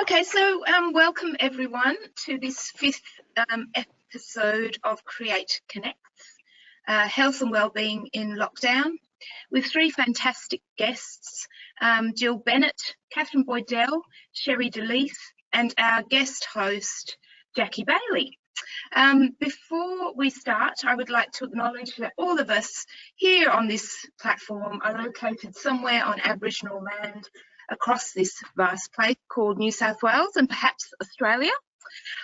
Okay, so welcome everyone to this fifth episode of Create Connects, Health and Wellbeing in Lockdown, with three fantastic guests, Jill Bennett, Katherine Boydell, Sherre DeLys, and our guest host, Jackie Bailey. Before we start, I would like to acknowledge that all of us here on this platform are located somewhere on Aboriginal land across this vast place called New South Wales and perhaps Australia.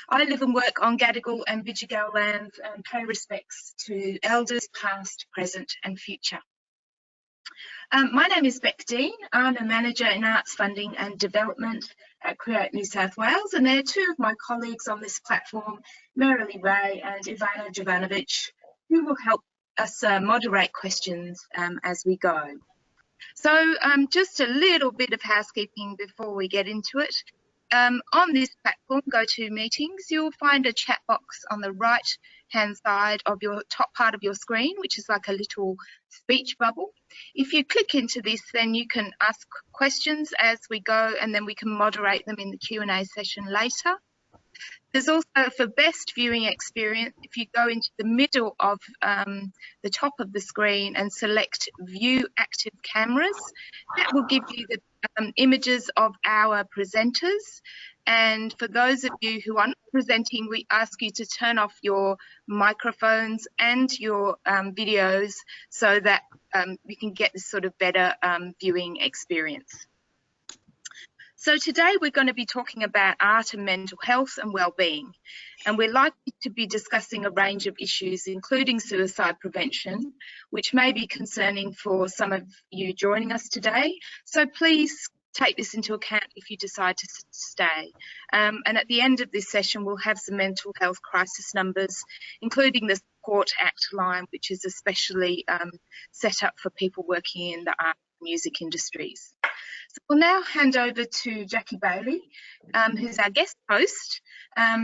I live and work on Gadigal and Bidjigal lands and pay respects to elders past, present and future. My name is Beck Dean. I'm a manager in arts funding and development at Create New South Wales, and there are two of my colleagues on this platform, Marilee Ray and Ivana Jovanovic, who will help us moderate questions as we go. So just a little bit of housekeeping before we get into it. On this platform, GoToMeetings, you'll find a chat box on the right-hand side of your top part of your screen, which is like a little speech bubble. If you click into this, then you can ask questions as we go, and then we can moderate them in the Q&A session later. There's also, for best viewing experience, if you go into the middle of the top of the screen and select View Active Cameras, that will give you the images of our presenters. And for those of you who aren't presenting, we ask you to turn off your microphones and your videos so that we can get this sort of better viewing experience. So today we're going to be talking about art and mental health and wellbeing, and we're likely to be discussing a range of issues, including suicide prevention, which may be concerning for some of you joining us today. So please take this into account if you decide to stay. And at the end of this session, we'll have some mental health crisis numbers, including the Support Act line, which is especially set up for people working in the art and music industries. So we'll now hand over to Jackie Bailey, who's our guest host.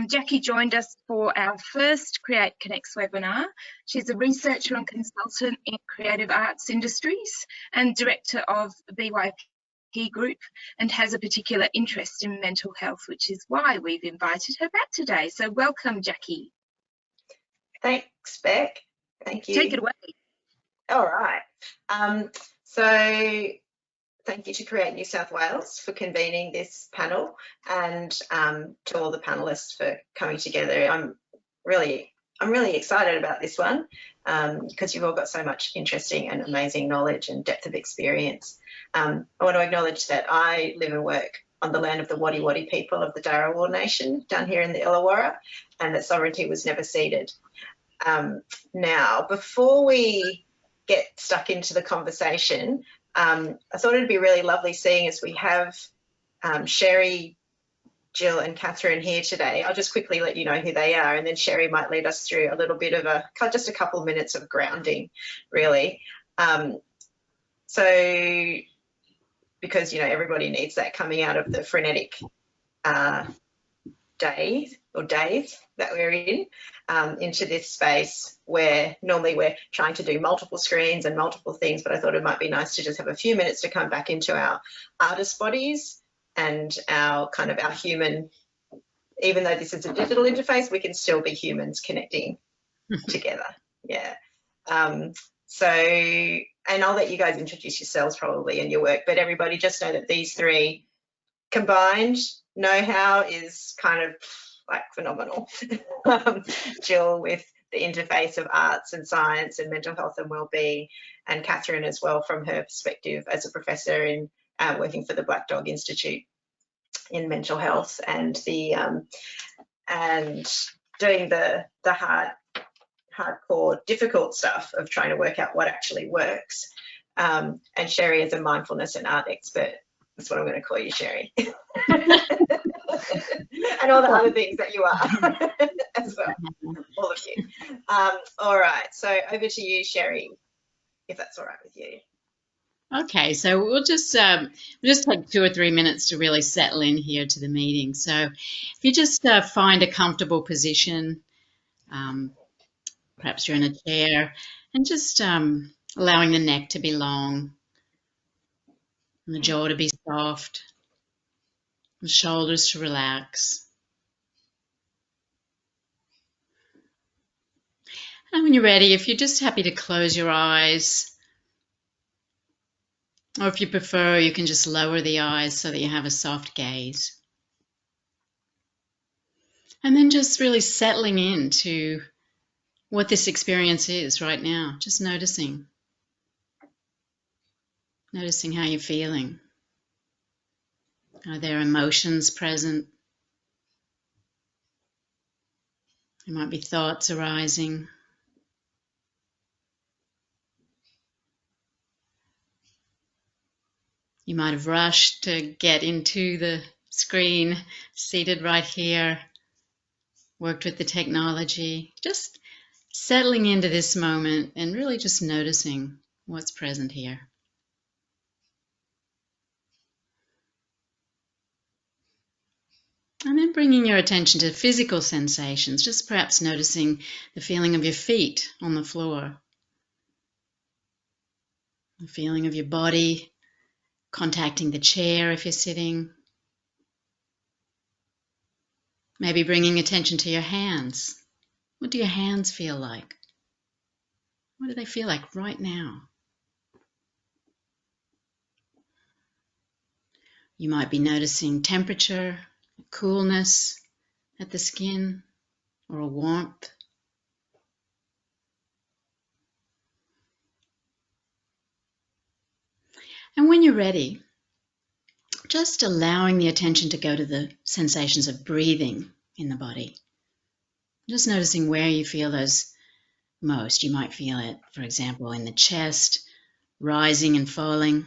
Jackie joined us for our first Create Connects webinar. She's a researcher and consultant in creative arts industries and director of BYP Group, and has a particular interest in mental health, which is why we've invited her back today. So welcome, Jackie. Thanks, Beck. Thank you. Take it away. All right. So thank you to Create New South Wales for convening this panel, and to all the panelists for coming together. I'm really excited about this one because you've all got so much interesting and amazing knowledge and depth of experience. I want to acknowledge that I live and work on the land of the Wadi Wadi people of the Darawal Nation down here in the Illawarra, and that sovereignty was never ceded. Now, before we get stuck into the conversation, I thought it'd be really lovely seeing as we have Sherre, Jill and Katherine here today. I'll just quickly let you know who they are, and then Sherre might lead us through a little bit of just a couple of minutes of grounding, really. So because, you know, everybody needs that coming out of the frenetic days that we're in, into this space where normally we're trying to do multiple screens and multiple things, but I thought it might be nice to just have a few minutes to come back into our artist bodies and our human, even though this is a digital interface, we can still be humans connecting together. Yeah. So, and I'll let you guys introduce yourselves probably and your work, but everybody just know that these three combined know-how is kind of like phenomenal. Jill with the interface of arts and science and mental health and wellbeing, and Katherine as well from her perspective as a professor in working for the Black Dog Institute in mental health, and the and doing the hardcore difficult stuff of trying to work out what actually works. And Sherre is a mindfulness and art expert. That's what I'm going to call you, Sherre. And all the other things that you are as well, all of you. All right, so over to you, Sherre, if that's all right with you. Okay, so we'll just take 2 or 3 minutes to really settle in here to the meeting. So if you just find a comfortable position, perhaps you're in a chair, and just allowing the neck to be long and the jaw to be soft. The shoulders to relax. And when you're ready, if you're just happy to close your eyes, or if you prefer, you can just lower the eyes so that you have a soft gaze. And then just really settling into what this experience is right now, just noticing how you're feeling. Are there emotions present? There might be thoughts arising. You might have rushed to get into the screen, seated right here, worked with the technology, just settling into this moment and really just noticing what's present here. And then bringing your attention to physical sensations, just perhaps noticing the feeling of your feet on the floor, the feeling of your body contacting the chair if you're sitting. Maybe bringing attention to your hands. What do your hands feel like? What do they feel like right now? You might be noticing temperature, coolness at the skin, or a warmth. And when you're ready, just allowing the attention to go to the sensations of breathing in the body. Just noticing where you feel those most. You might feel it, for example, in the chest, rising and falling,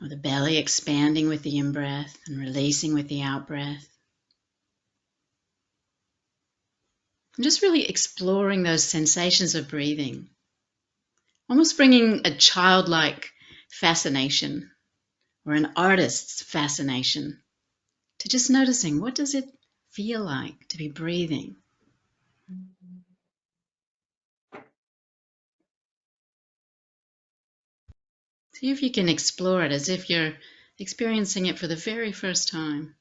or the belly expanding with the in-breath and releasing with the out-breath. And just really exploring those sensations of breathing, almost bringing a childlike fascination or an artist's fascination to just noticing, what does it feel like to be breathing? See if you can explore it as if you're experiencing it for the very first time.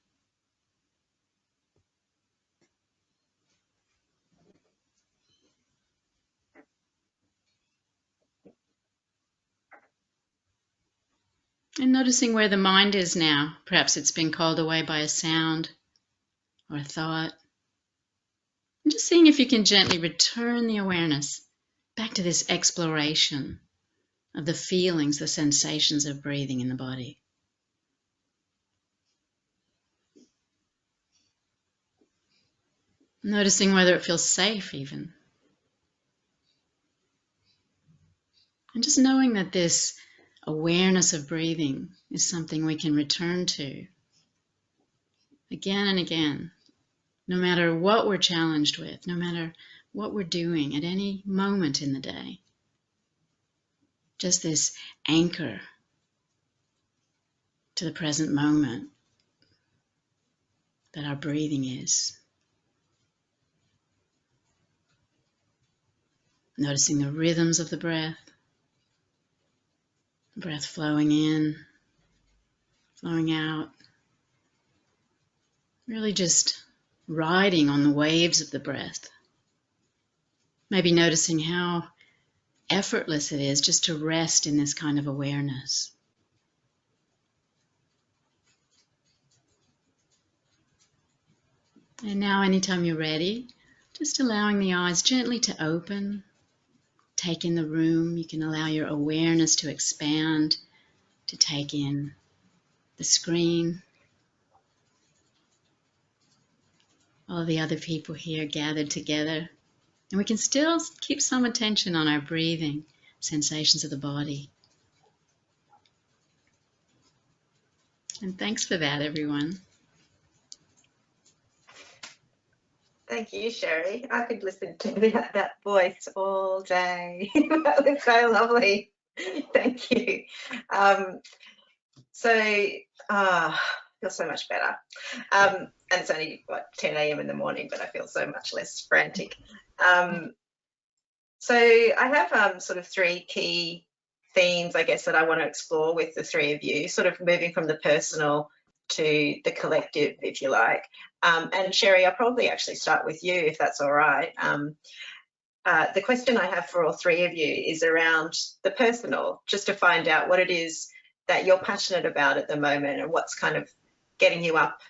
And noticing where the mind is now. Perhaps it's been called away by a sound or a thought. And just seeing if you can gently return the awareness back to this exploration of the feelings, the sensations of breathing in the body. Noticing whether it feels safe even. And just knowing that this awareness of breathing is something we can return to again and again, no matter what we're challenged with, no matter what we're doing at any moment in the day. Just this anchor to the present moment that our breathing is. Noticing the rhythms of the breath flowing in, flowing out. Really just riding on the waves of the breath. Maybe noticing how effortless it is just to rest in this kind of awareness. And now, anytime you're ready, just allowing the eyes gently to open, take in the room. You can allow your awareness to expand, to take in the screen, all of the other people here gathered together. And we can still keep some attention on our breathing, sensations of the body. And thanks for that, everyone. Thank you, Sherre. I could listen to that voice all day. That was so lovely. Thank you. I feel so much better. And it's only, 10 a.m. in the morning, but I feel so much less frantic. So I have sort of three key themes, I guess, that I want to explore with the three of you, sort of moving from the personal to the collective, if you like. And Sherry, I'll probably actually start with you, if that's all right. The question I have for all three of you is around the personal, just to find out what it is that you're passionate about at the moment and what's kind of getting you up,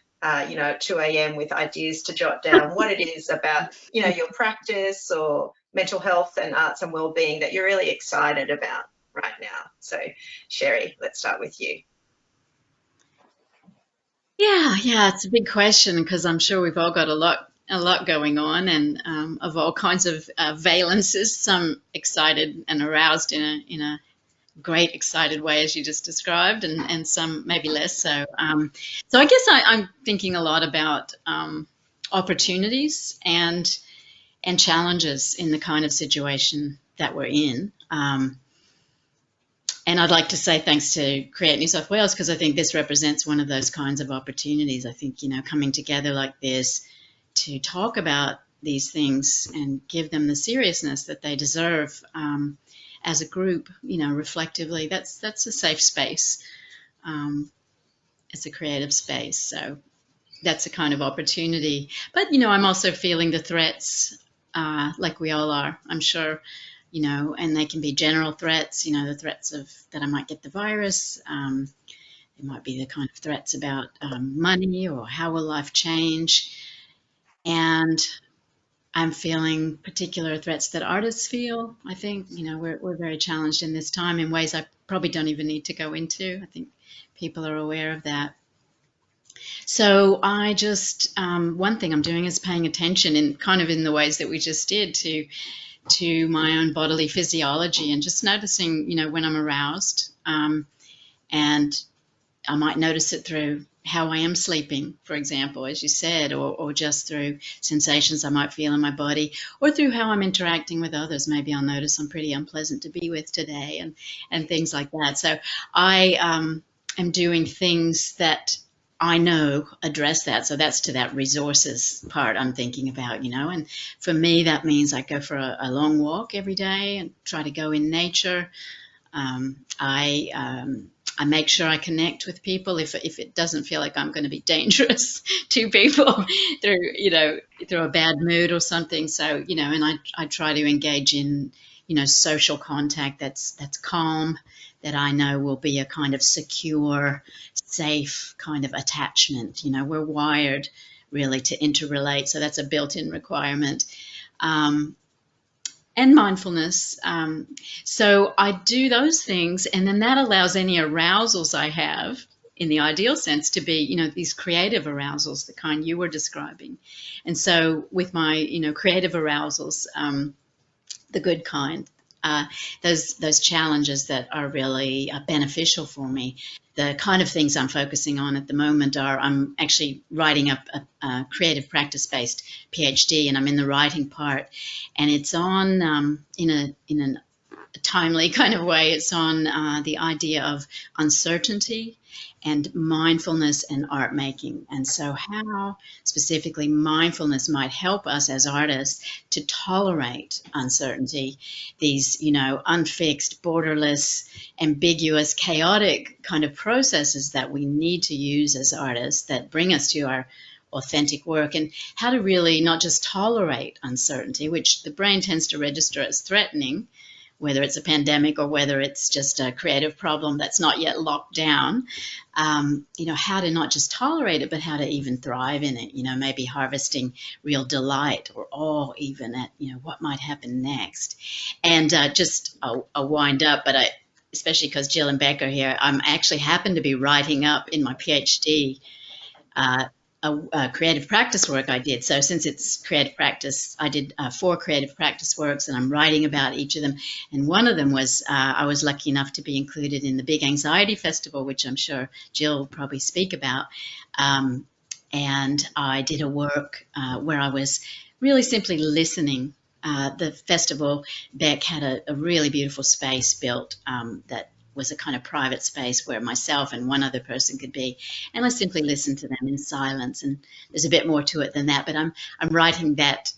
you know, at 2 a.m. with ideas to jot down, what it is about, you know, your practice or mental health and arts and wellbeing that you're really excited about right now. So, Sherry, let's start with you. Yeah, it's a big question because I'm sure we've all got a lot going on, and of all kinds of valences. Some excited and aroused in a great excited way, as you just described, and some maybe less so. So I guess I'm thinking a lot about opportunities and challenges in the kind of situation that we're in. And I'd like to say thanks to Create New South Wales, because I think this represents one of those kinds of opportunities. I think, you know, coming together like this to talk about these things and give them the seriousness that they deserve as a group, you know, reflectively, that's a safe space. It's a creative space. So that's a kind of opportunity. But, you know, I'm also feeling the threats like we all are, I'm sure. You know, and they can be general threats, you know, the threats of that I might get the virus. It might be the kind of threats about money or how will life change. And I'm feeling particular threats that artists feel. I think, you know, we're very challenged in this time in ways I probably don't even need to go into. I think people are aware of that. So I just, one thing I'm doing is paying attention in kind of in the ways that we just did to my own bodily physiology, and just noticing, you know, when I'm aroused, and I might notice it through how I am sleeping, for example, as you said, or just through sensations I might feel in my body, or through how I'm interacting with others. Maybe I'll notice I'm pretty unpleasant to be with today, and things like that. So I am doing things that I know address that. So that's to that resources part I'm thinking about, you know, and for me, that means I go for a long walk every day and try to go in nature. I make sure I connect with people if it doesn't feel like I'm going to be dangerous to people through a bad mood or something. So, you know, and I try to engage in, you know, social contact that's calm, that I know will be a kind of secure, safe kind of attachment. You know, we're wired really to interrelate, so that's a built-in requirement. And mindfulness. So I do those things, and then that allows any arousals I have, in the ideal sense, to be, you know, these creative arousals, the kind you were describing. And so with my, you know, creative arousals, the good kind, those challenges that are really beneficial for me. The kind of things I'm focusing on at the moment are, I'm actually writing up a creative practice-based PhD, and I'm in the writing part, and it's on in a timely kind of way. It's on the idea of uncertainty and mindfulness and art making, and so how specifically mindfulness might help us as artists to tolerate uncertainty, these, you know, unfixed, borderless, ambiguous, chaotic kind of processes that we need to use as artists that bring us to our authentic work, and how to really not just tolerate uncertainty, which the brain tends to register as threatening, whether it's a pandemic or whether it's just a creative problem that's not yet locked down, you know, how to not just tolerate it, but how to even thrive in it, you know, maybe harvesting real delight or awe even at, you know, what might happen next. And just I'll wind up, but especially because Jill and Beck are here, I'm actually happen to be writing up in my PhD a creative practice work I did. So since it's creative practice, I did 4 creative practice works, and I'm writing about each of them. And one of them was, I was lucky enough to be included in the Big Anxiety Festival, which I'm sure Jill will probably speak about. And I did a work where I was really simply listening. The festival, Beck had a really beautiful space built that was a kind of private space where myself and one other person could be, and I simply listened to them in silence. And there's a bit more to it than that, but I'm writing that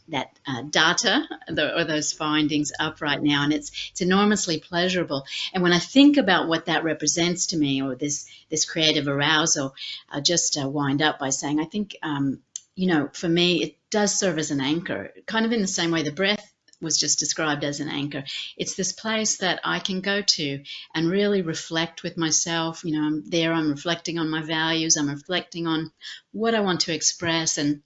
data those findings up right now, and it's enormously pleasurable. And when I think about what that represents to me, or this creative arousal, I'll just wind up by saying I think for me it does serve as an anchor, kind of in the same way the breath was just described as an anchor. It's this place that I can go to and really reflect with myself. I'm reflecting on my values, I'm reflecting on what I want to express, and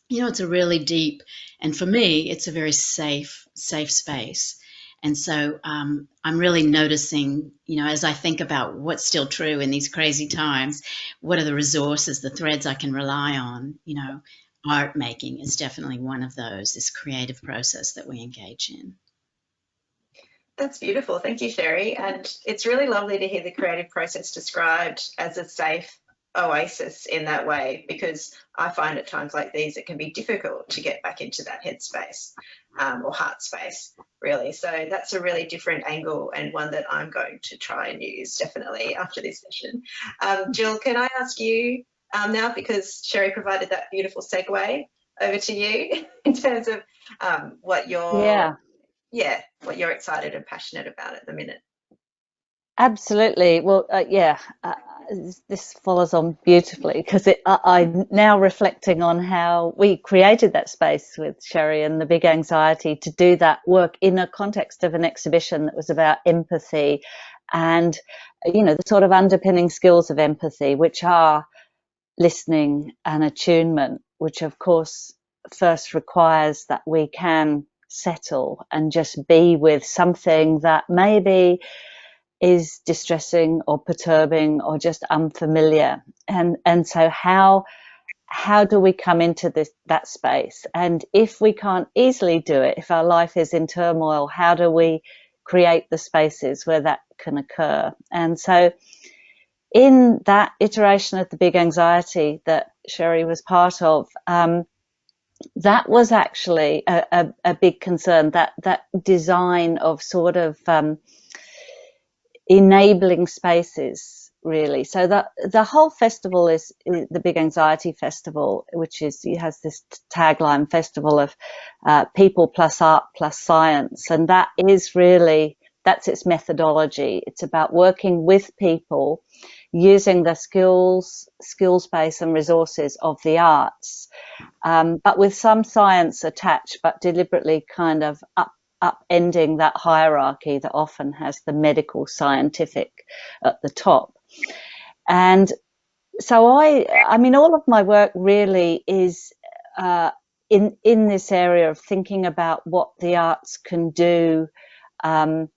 it's a really deep, and for me it's a very safe space. And so I'm really noticing, as I think about what's still true in these crazy times, what are the resources, the threads I can rely on. Art making is definitely one of those, this creative process that we engage in. That's beautiful. Thank you, Sherre. And it's really lovely to hear the creative process described as a safe oasis in that way, because I find at times like these it can be difficult to get back into that headspace or heart space, really. So that's a really different angle, and one that I'm going to try and use definitely after this session. Jill, can I ask you now, because Sherre provided that beautiful segue, over to you in terms of what you're excited and passionate about at the minute. Absolutely. Well, this follows on beautifully, because I'm now reflecting on how we created that space with Sherre and the Big Anxiety to do that work in a context of an exhibition that was about empathy and, the sort of underpinning skills of empathy, which are listening and attunement, which of course first requires that we can settle and just be with something that maybe is distressing or perturbing or just unfamiliar. And so how do we come into that space? And if we can't easily do it, if our life is in turmoil, how do we create the spaces where that can occur? And so in that iteration of the Big Anxiety that Sherre was part of, that was actually a big concern, that design of sort of enabling spaces, really. So the whole festival is the Big Anxiety Festival, which has this tagline, Festival of People plus Art plus Science, and that's its methodology. It's about working with people using the skills base and resources of the arts, but with some science attached, but deliberately kind of upending that hierarchy that often has the medical scientific at the top. And so I mean, all of my work really is in this area of thinking about what the arts can do. I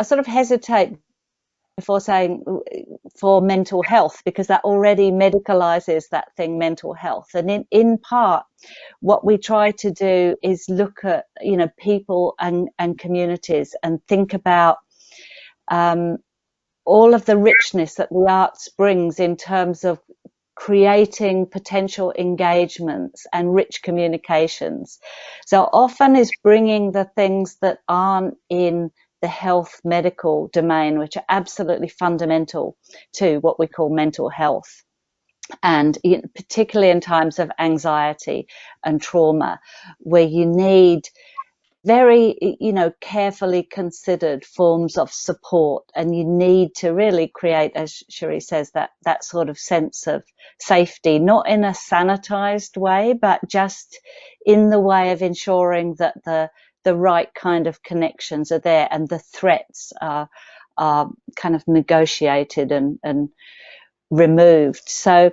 sort of hesitate before saying for mental health, because that already medicalizes that thing, mental health. And in part, what we try to do is look at, people and communities, and think about all of the richness that the arts brings in terms of creating potential engagements and rich communications. So often is bringing the things that aren't in the health medical domain, which are absolutely fundamental to what we call mental health. And particularly in times of anxiety and trauma, where you need very, carefully considered forms of support, and you need to really create, as Sherre says, that sort of sense of safety, not in a sanitized way, but just in the way of ensuring that the right kind of connections are there, and the threats are kind of negotiated and removed. So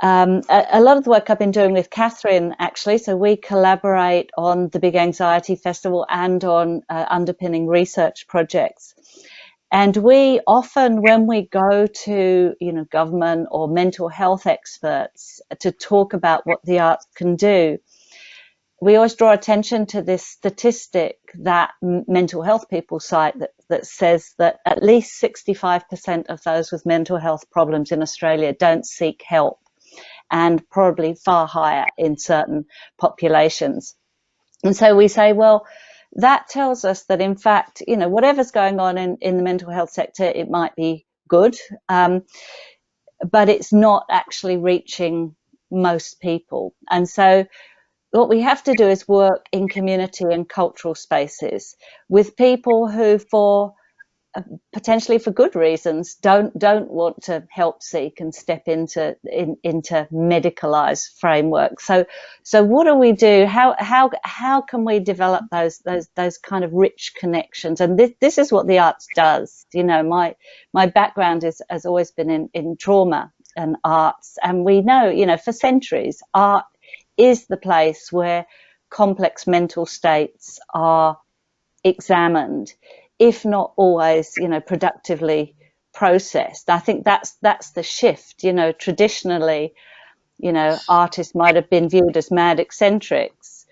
a lot of the work I've been doing with Katherine, actually, so we collaborate on the Big Anxiety Festival and on underpinning research projects. And we often, when we go to, government or mental health experts to talk about what the arts can do, we always draw attention to this statistic that mental health people cite that says that at least 65% of those with mental health problems in Australia don't seek help, and probably far higher in certain populations. And so we say, well, that tells us that, in fact, whatever's going on in the mental health sector, it might be good, but it's not actually reaching most people. And so what we have to do is work in community and cultural spaces with people who, for potentially for good reasons, don't want to help seek and step into medicalized frameworks. So what do we do? How can we develop those kind of rich connections? And this is what the arts does. You know, my background has always been in trauma and arts, and we know, you know, for centuries, art is the place where complex mental states are examined, if not always, you know, productively processed. I think that's the shift. You know, traditionally, you know, artists might have been viewed as mad eccentrics,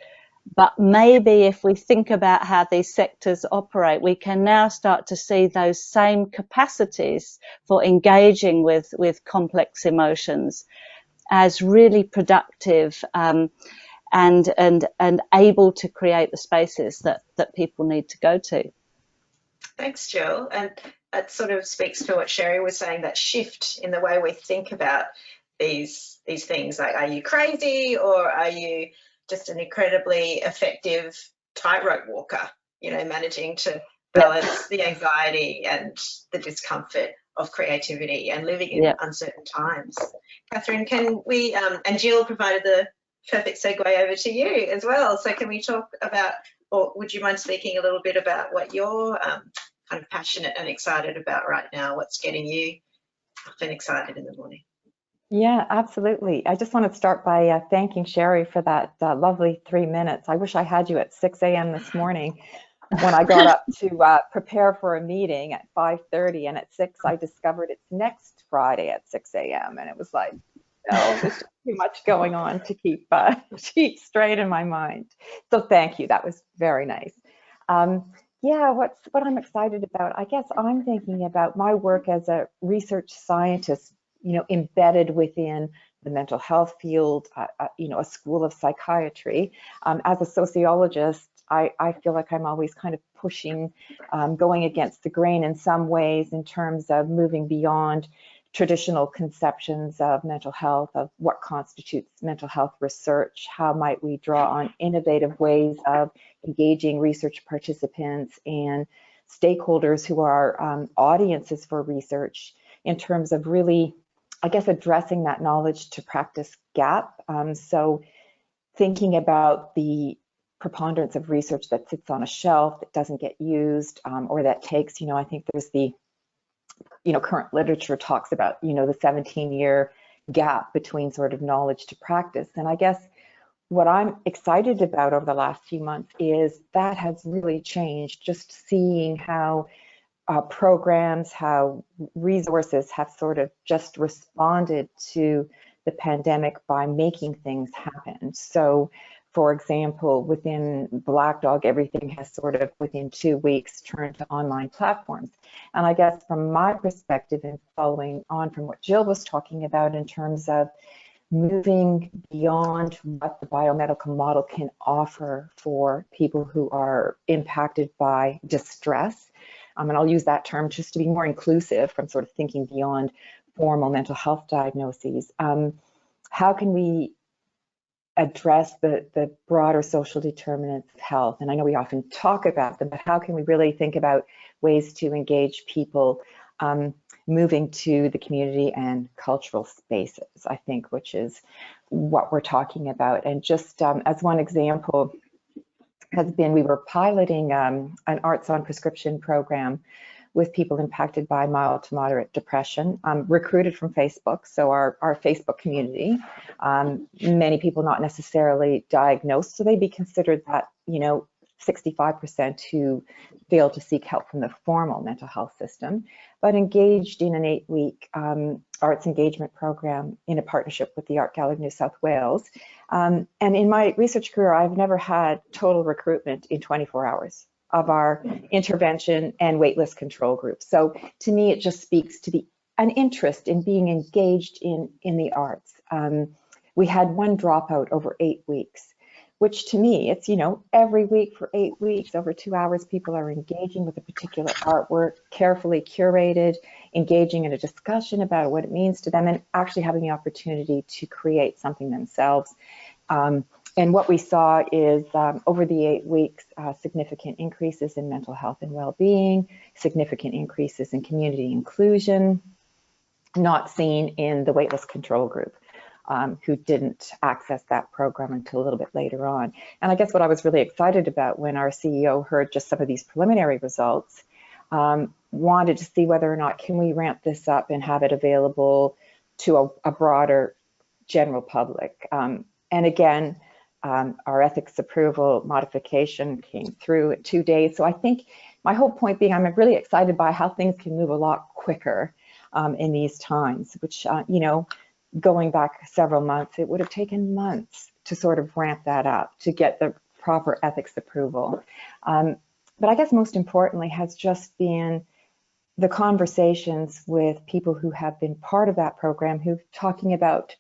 but maybe if we think about how these sectors operate, we can now start to see those same capacities for engaging with complex emotions as really productive, and able to create the spaces that people need to go to. Thanks, Jill. And that sort of speaks to what Sherre was saying, that shift in the way we think about these things. Like, are you crazy, or are you just an incredibly effective tightrope walker, you know, managing to balance the anxiety and the discomfort of creativity and living in uncertain times. Katherine, can we, and Jill provided the perfect segue over to you as well. So can we talk about, or would you mind speaking a little bit about what you're kind of passionate and excited about right now? What's getting you up and excited in the morning? Yeah, absolutely. I just want to start by thanking Sherre for that lovely 3 minutes. I wish I had you at 6 a.m. this morning when I got up to prepare for a meeting at 5:30, and at 6 I discovered it's next Friday at 6 a.m. and it was like, no, there's too much going on to keep straight in my mind. So thank you. That was very nice. Yeah, what I'm excited about, I guess I'm thinking about my work as a research scientist, you know, embedded within the mental health field, you know, a school of psychiatry. As a sociologist, I feel like I'm always kind of pushing, going against the grain in some ways in terms of moving beyond traditional conceptions of mental health, of what constitutes mental health research. How might we draw on innovative ways of engaging research participants and stakeholders who are audiences for research in terms of really, I guess, addressing that knowledge to practice gap. So thinking about the preponderance of research that sits on a shelf that doesn't get used, or that takes, you know, I think there's the, you know, current literature talks about, you know, the 17-year gap between sort of knowledge to practice. And I guess what I'm excited about over the last few months is that has really changed, just seeing how programs, how resources have sort of just responded to the pandemic by making things happen. So, for example, within Black Dog, everything has sort of within 2 weeks turned to online platforms. And I guess from my perspective, and following on from what Jill was talking about in terms of moving beyond what the biomedical model can offer for people who are impacted by distress, and I'll use that term just to be more inclusive from sort of thinking beyond formal mental health diagnoses. How can we address the broader social determinants of health? And I know we often talk about them, but how can we really think about ways to engage people moving to the community and cultural spaces, I think, which is what we're talking about. And just as one example has been, we were piloting an Arts on Prescription program with people impacted by mild to moderate depression, recruited from Facebook, so our Facebook community. Many people not necessarily diagnosed, so they'd be considered that, you know, 65% who fail to seek help from the formal mental health system, but engaged in an 8-week arts engagement program in a partnership with the Art Gallery of New South Wales. And in my research career, I've never had total recruitment in 24 hours of our intervention and waitlist control group. So to me, it just speaks to an interest in being engaged in the arts. We had one dropout over 8 weeks, which to me, it's, you know, every week for 8 weeks, over 2 hours, people are engaging with a particular artwork, carefully curated, engaging in a discussion about what it means to them, and actually having the opportunity to create something themselves. And what we saw is over the 8 weeks, significant increases in mental health and well-being, significant increases in community inclusion, not seen in the waitlist control group, who didn't access that program until a little bit later on. And I guess what I was really excited about when our CEO heard just some of these preliminary results, wanted to see whether or not can we ramp this up and have it available to a broader general public. And again, our ethics approval modification came through in 2 days. So I think my whole point being, I'm really excited by how things can move a lot quicker in these times, which, you know, going back several months, it would have taken months to sort of ramp that up, to get the proper ethics approval. But I guess most importantly has just been the conversations with people who have been part of that program, who've talking about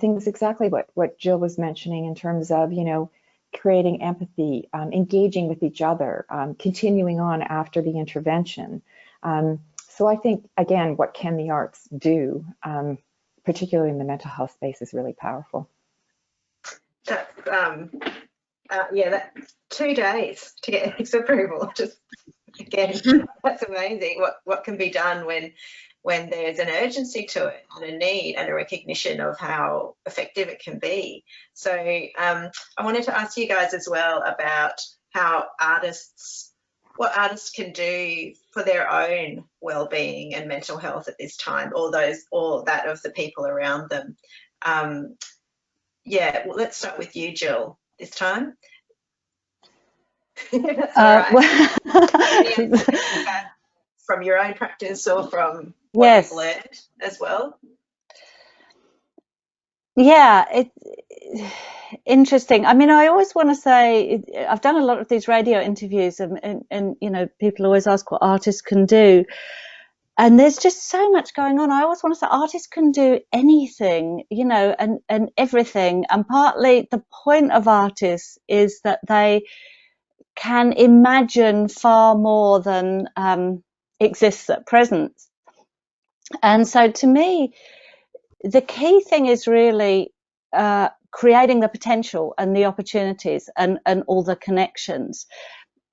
things exactly what Jill was mentioning in terms of, you know, creating empathy, engaging with each other, continuing on after the intervention. So I think, again, what can the arts do, particularly in the mental health space, is really powerful. That's, yeah, that's 2 days to get ethics approval. Just again, that's amazing. What can be done when there's an urgency to it and a need and a recognition of how effective it can be. So I wanted to ask you guys as well about how what artists can do for their own well-being and mental health at this time, or that of the people around them. Yeah, well, let's start with you, Jill, this time. That's all right. From your own practice or from what Yes. you've learned as well? Yeah, it's interesting. I mean, I always want to say, I've done a lot of these radio interviews, and you know, people always ask what artists can do. And there's just so much going on. I always want to say artists can do anything, you know, and everything. And partly the point of artists is that they can imagine far more than exists at present. And so to me, the key thing is really creating the potential and the opportunities and all the connections.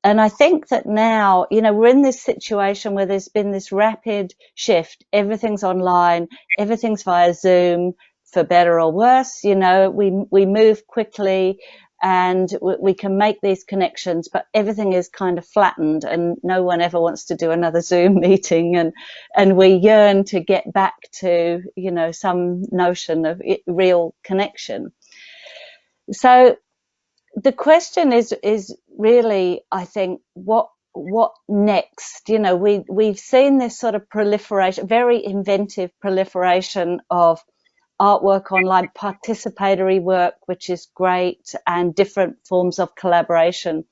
And I think that now, you know, we're in this situation where there's been this rapid shift. Everything's online, everything's via Zoom, for better or worse. You know, we move quickly and we can make these connections, but everything is kind of flattened and no one ever wants to do another Zoom meeting. And we yearn to get back to, you know, some notion of real connection. So the question is really, I think, what next? You know, we've seen this sort of proliferation, very inventive proliferation of artwork online, participatory work, which is great, and different forms of collaboration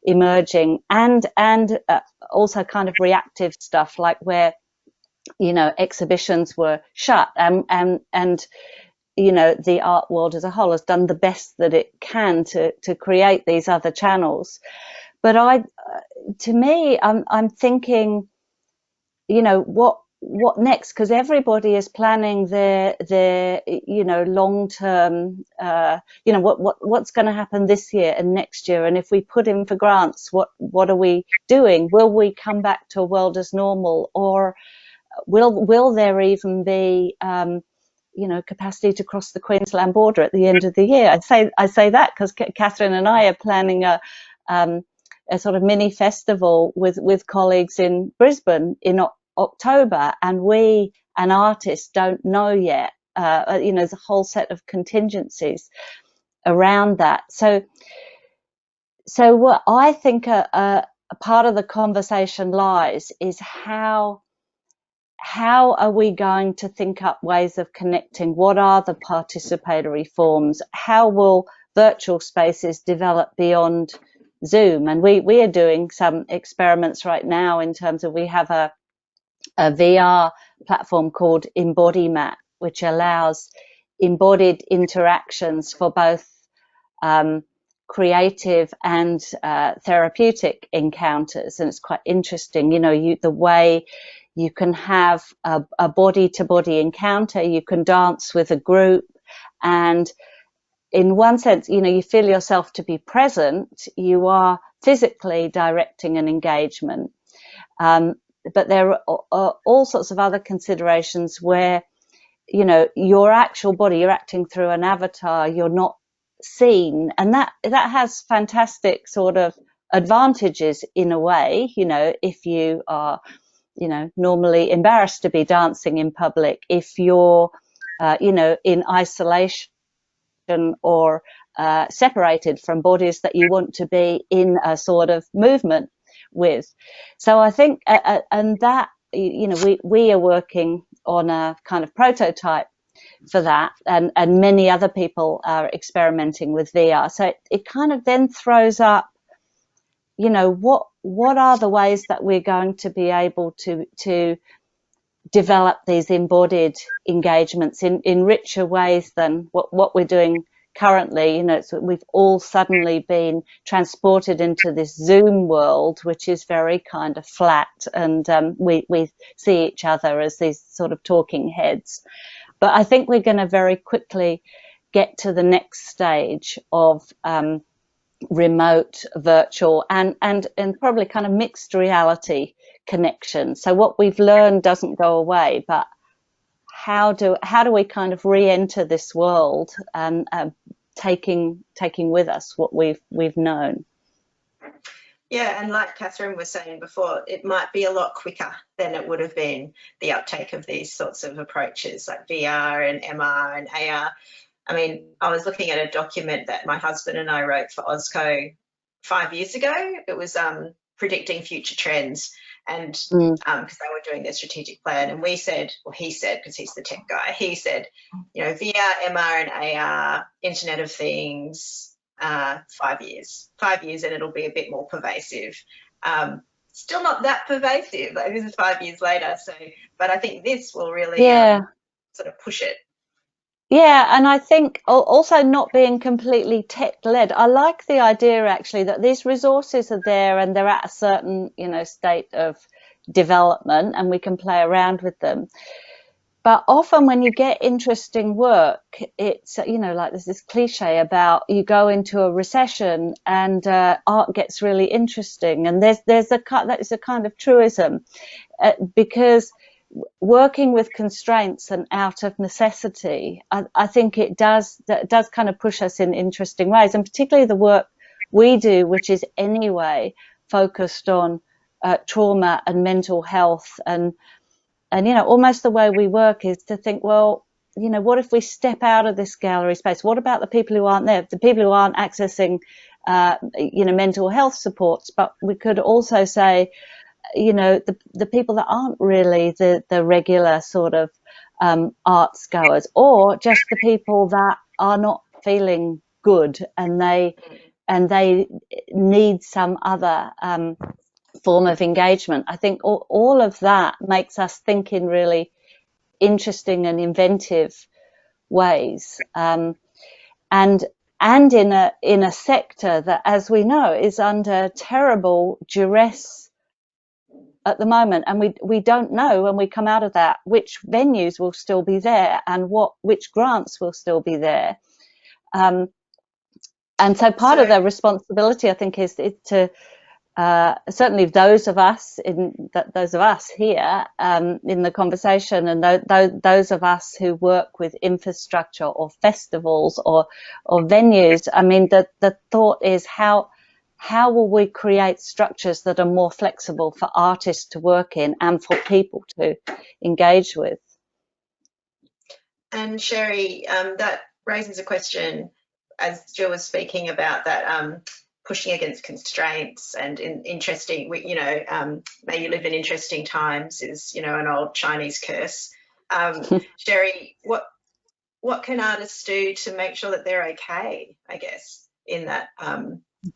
emerging, and also kind of reactive stuff, like where, you know, exhibitions were shut and you know, the art world as a whole has done the best that it can to create these other channels. But to me, I'm thinking, you know, what next? Because everybody is planning their you know, long-term, you know, what's going to happen this year and next year, and if we put in for grants, what are we doing? Will we come back to a world as normal, or will there even be you know, capacity to cross the Queensland border at the end of the year? I say that because Katherine and I are planning a sort of mini festival with colleagues in Brisbane in October, and we and artists don't know yet. You know, there's a whole set of contingencies around that. So what I think a part of the conversation lies is how are we going to think up ways of connecting? What are the participatory forms? How will virtual spaces develop beyond Zoom? And we are doing some experiments right now in terms of, we have a VR platform called EmbodyMap, which allows embodied interactions for both creative and therapeutic encounters. And it's quite interesting, you know, the way you can have a body-to-body encounter, you can dance with a group, and in one sense, you feel yourself to be present, you are physically directing an engagement. But there are all sorts of other considerations where, your actual body, you're acting through an avatar, you're not seen. And that has fantastic sort of advantages in a way, if you are, normally embarrassed to be dancing in public, if you're, in isolation or separated from bodies that you want to be in a sort of movement with. So I think, and that, we are working on a kind of prototype for that, and many other people are experimenting with VR. So it kind of then throws up, what are the ways that we're going to be able to develop these embodied engagements in richer ways than what we're doing currently. So we've all suddenly been transported into this Zoom world, which is very kind of flat, and we see each other as these sort of talking heads. But I think we're going to very quickly get to the next stage of remote, virtual, and probably kind of mixed reality connection. So what we've learned doesn't go away, but how do we kind of re-enter this world and taking with us what we've known? Yeah, and like Katherine was saying before, it might be a lot quicker than it would have been, the uptake of these sorts of approaches like VR and MR and AR. I mean, I was looking at a document that my husband and I wrote for OSCO 5 years ago. It was predicting future trends, and because they were doing their strategic plan, and we said, well, he said, because he's the tech guy, he said, VR, MR and AR, Internet of Things, 5 years, and it'll be a bit more pervasive. Still not that pervasive, like this is 5 years later. So, but I think this will really sort of push it. Yeah, and I think also not being completely tech-led. I like the idea actually that these resources are there and they're at a certain, state of development, and we can play around with them. But often when you get interesting work, it's, like there's this cliche about you go into a recession and art gets really interesting. And that is a kind of truism, because working with constraints and out of necessity, I think that does kind of push us in interesting ways, and particularly the work we do, which is anyway focused on trauma and mental health, and almost the way we work is to think, well, what if we step out of this gallery space? What about the people who aren't there, the people who aren't accessing mental health supports? But we could also say, the people that aren't really the regular sort of arts goers, or just the people that are not feeling good and they need some other form of engagement. I think all of that makes us think in really interesting and inventive ways, and in a sector that, as we know, is under terrible duress at the moment, and we don't know when we come out of that which venues will still be there and which grants will still be there, and so part of the responsibility, I think, is to certainly those of us here in the conversation, and those of us who work with infrastructure or festivals or venues. I mean, the thought is how will we create structures that are more flexible for artists to work in and for people to engage with? And Sherry, that raises a question, as Jill was speaking about that, pushing against constraints and interesting, may you live in interesting times is, an old Chinese curse. Sherry, what can artists do to make sure that they're okay, I guess, in that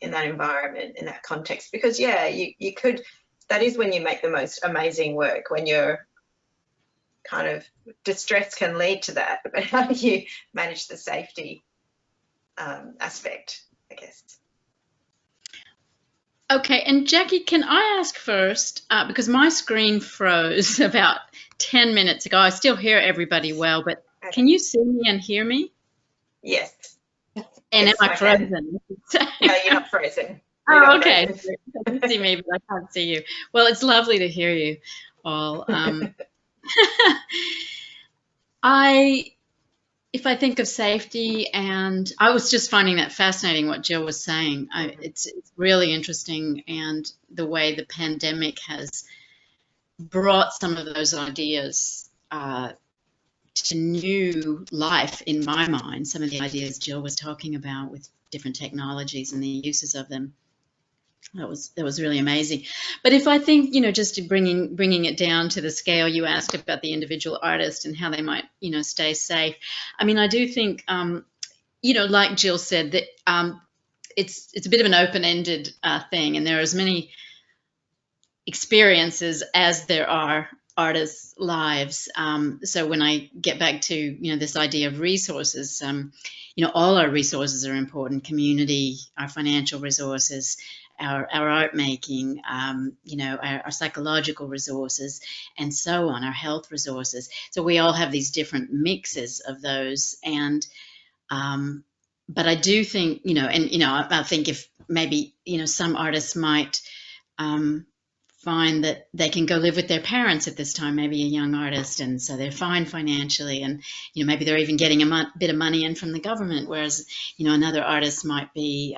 environment, in that context? Because you could, that is when you make the most amazing work, when you're kind of, distress can lead to that, but how do you manage the safety aspect, I guess? Okay, and Jackie, can I ask first, because my screen froze about 10 minutes ago. I still hear everybody well, but can you see me and hear me? Yes. And Yes, am I I can. frozen? No, you're not frozen. Oh, You're not okay. frozen. You can see me, but I can't see you. Well, it's lovely to hear you all. If I think of safety, and I was just finding that fascinating what Jill was saying. It's really interesting, and the way the pandemic has brought some of those ideas to new life in my mind. Some of the ideas Jill was talking about with different technologies and the uses of them. That was really amazing. But if I think, just to bringing it down to the scale, you asked about the individual artist and how they might, stay safe. I mean, I do think, like Jill said, that it's a bit of an open-ended thing, and there are as many experiences as there are artists' lives. So when I get back to, this idea of resources, all our resources are important: community, our financial resources, our art making, our psychological resources, and so on, our health resources. So we all have these different mixes of those. And but I do think, I think if maybe, some artists might find that they can go live with their parents at this time, maybe a young artist, and so they're fine financially, and maybe they're even getting a bit of money in from the government, whereas another artist might be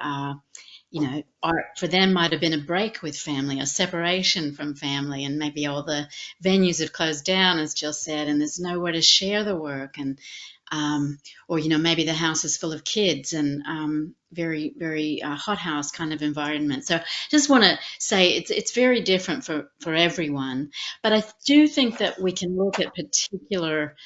art for them might have been a break with family, a separation from family, and maybe all the venues have closed down, as Jill said, and there's nowhere to share the work, and or maybe the house is full of kids, and very, very hothouse kind of environment. So just want to say it's very different for everyone, but I do think that we can look at particular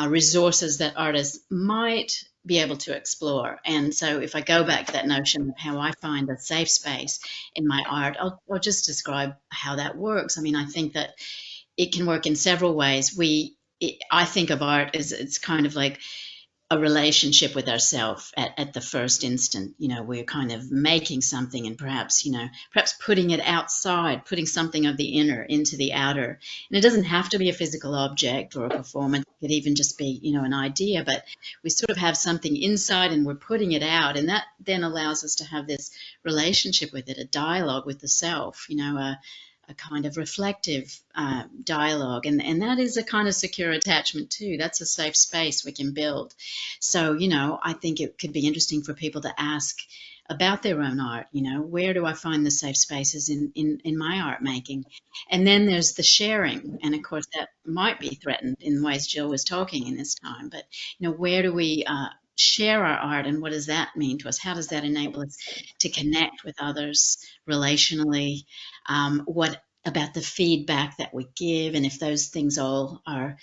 resources that artists might be able to explore. And so if I go back to that notion of how I find a safe space in my art, I'll just describe how that works. I mean, I think that it can work in several ways. I think of art as it's kind of like a relationship with ourselves at the first instant. We're kind of making something, and perhaps putting it outside, putting something of the inner into the outer. And it doesn't have to be a physical object or a performance. It could even just be, an idea, but we sort of have something inside and we're putting it out. And that then allows us to have this relationship with it, a dialogue with the self, a kind of reflective dialogue, and that is a kind of secure attachment too. That's a safe space we can build. So I think it could be interesting for people to ask about their own art. Where do I find the safe spaces in my art making? And then there's the sharing, and of course that might be threatened in ways Jill was talking in this time. But where do we share our art, and what does that mean to us? How does that enable us to connect with others relationally? What about the feedback that we give, and if those things all are,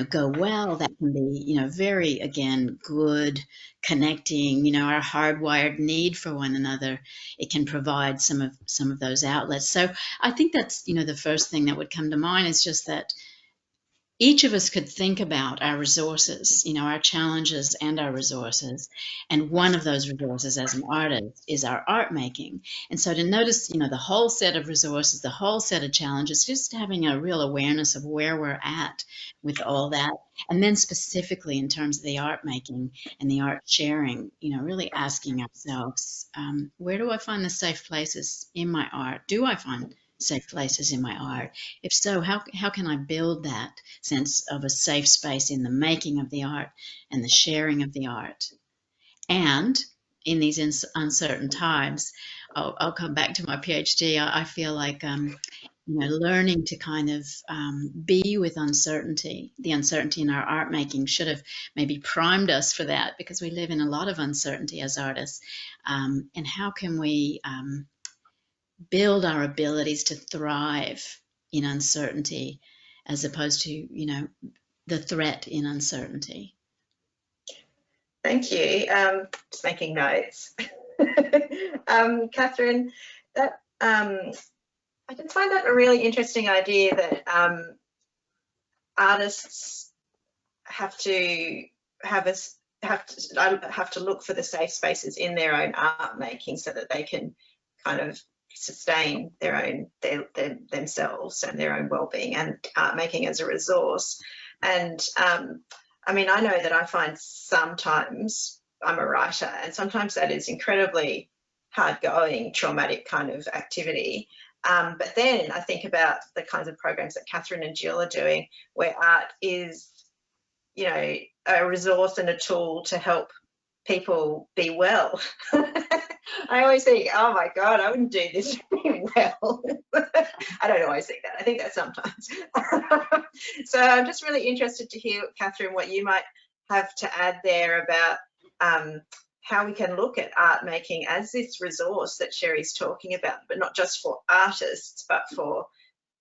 go well, that can be, very, again, good connecting, our hardwired need for one another. It can provide some of those outlets. So I think that's, the first thing that would come to mind is just that each of us could think about our resources, our challenges and our resources. And one of those resources as an artist is our art making. And so to notice, the whole set of resources, the whole set of challenges, just having a real awareness of where we're at with all that. And then specifically in terms of the art making and the art sharing, really asking ourselves, where do I find the safe places in my art? Do I find safe places in my art? If so, how can I build that sense of a safe space in the making of the art and the sharing of the art? And in these uncertain times, I'll come back to my PhD. I feel like learning to kind of be with uncertainty, the uncertainty in our art making should have maybe primed us for that, because we live in a lot of uncertainty as artists. And how can we build our abilities to thrive in uncertainty, as opposed to, the threat in uncertainty? Thank you. Just making notes. Katherine, that I just find that a really interesting idea that artists have to look for the safe spaces in their own art making, so that they can kind of sustain themselves and their own well-being, and art making as a resource. And I mean, I know that I find sometimes I'm a writer, and sometimes that is incredibly hard going, traumatic kind of activity. But then I think about the kinds of programs that Katherine and Jill are doing, where art is, you know, a resource and a tool to help people be well. I always think, oh my God, I wouldn't do this very well. I don't always think that. I think that sometimes. So I'm just really interested to hear, Katherine, what you might have to add there about how we can look at art making as this resource that Sherry's talking about, but not just for artists, but for,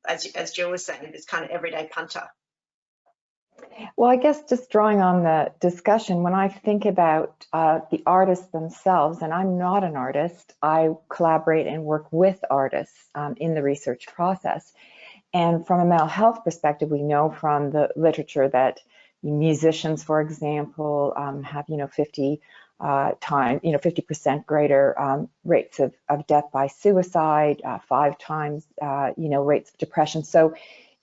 as Jill was saying, this kind of everyday punter. Well, I guess just drawing on the discussion, when I think about the artists themselves, and I'm not an artist, I collaborate and work with artists in the research process. And from a mental health perspective, we know from the literature that musicians, for example, have 50% greater rates of death by suicide, 5 times rates of depression. So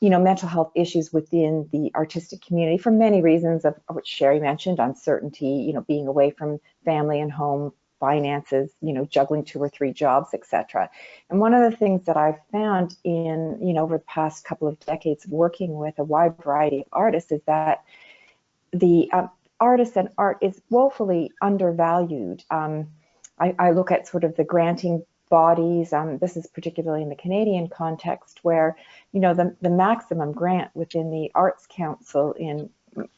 mental health issues within the artistic community for many reasons, of which Sherry mentioned: uncertainty, being away from family and home, finances, juggling 2 or 3 jobs, etc. And one of the things that I've found in, over the past couple of decades working with a wide variety of artists is that the artist and art is woefully undervalued. I look at sort of the granting bodies. This is particularly in the Canadian context, where the maximum grant within the Arts Council in